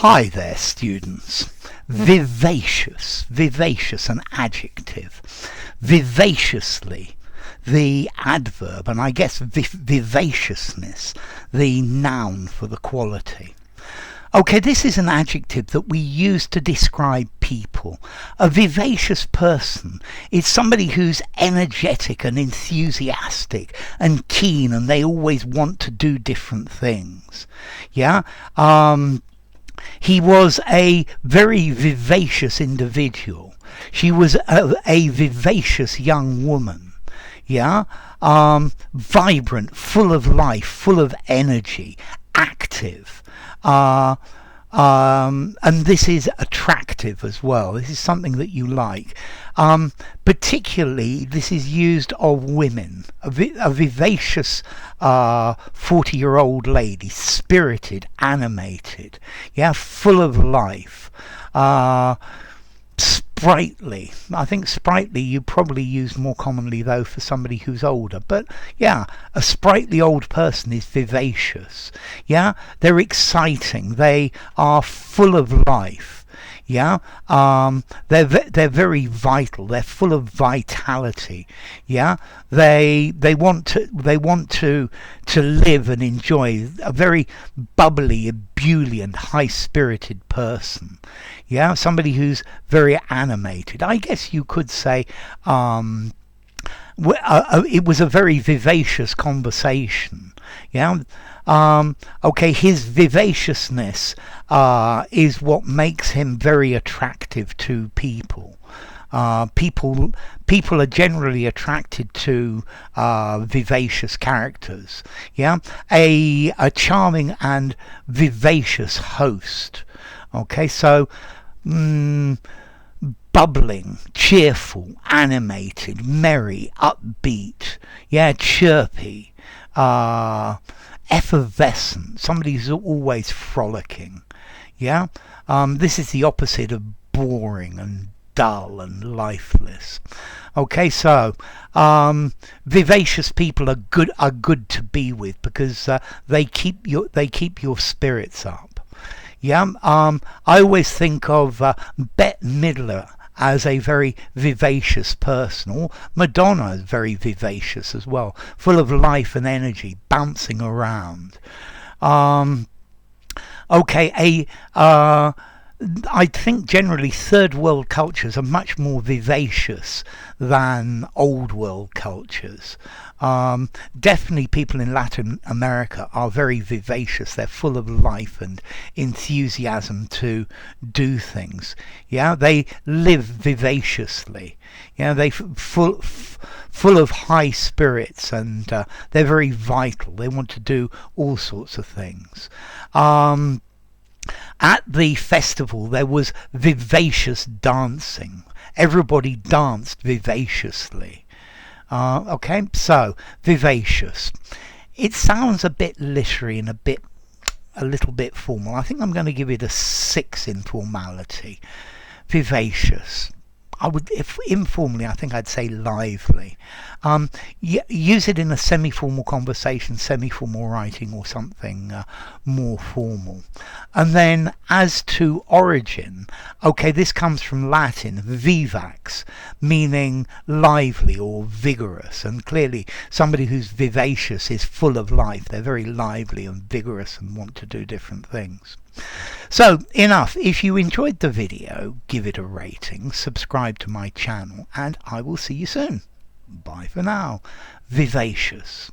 Hi there, students. Vivacious, an adjective. Vivaciously, the adverb, and I guess vivaciousness, the noun for the quality. Okay, this is an adjective that we use to describe people. A vivacious person is somebody who's energetic and enthusiastic and keen, and they always want to do different things. Yeah? He was a very vivacious individual. She was a vivacious young woman. Yeah? Vibrant, full of life, full of energy, active. And this is attractive as well. This is something that you like. Particularly, this is used of women. A vivacious 40-year-old lady, spirited, animated, yeah, full of life. Sprightly. I think sprightly you probably use more commonly though for somebody who's older, but yeah, a sprightly old person is vivacious. Yeah, they're exciting, they are full of life. Yeah, they're very vital, they're full of vitality. Yeah, they want to live and enjoy. A very bubbly, ebullient, high-spirited person. Yeah, somebody who's very animated. I guess you could say it was a very vivacious conversation. Yeah. Okay, his vivaciousness is what makes him very attractive to people. People are generally attracted to vivacious characters. Yeah, a charming and vivacious host. Okay, so bubbling, cheerful, animated, merry, upbeat, yeah, chirpy, effervescent, somebody who's always frolicking. Yeah, this is the opposite of boring and dull and lifeless. Okay, so vivacious people are good to be with because they keep your spirits up. Yeah, I always think of Bette Midler as a very vivacious person, or Madonna is very vivacious as well, full of life and energy, bouncing around. Okay, I think generally third world cultures are much more vivacious than old world cultures. Definitely people in Latin America are very vivacious. They're full of life and enthusiasm to do things. Yeah, they live vivaciously. Yeah, they full of high spirits, and they're very vital. They want to do all sorts of things. At the festival there was vivacious dancing. Everybody danced vivaciously. Okay, so vivacious. It sounds a bit literary and a little bit formal. I think I'm going to give it a 6 in formality. Vivacious. If informally, I think I'd say lively. Use it in a semi-formal conversation, semi-formal writing, or something more formal. And then, as to origin, okay, this comes from Latin, vivax, meaning lively or vigorous. And clearly, somebody who's vivacious is full of life. They're very lively and vigorous and want to do different things. So, enough. If you enjoyed the video, give it a rating, subscribe to my channel, and I will see you soon. Bye for now. Vivacious.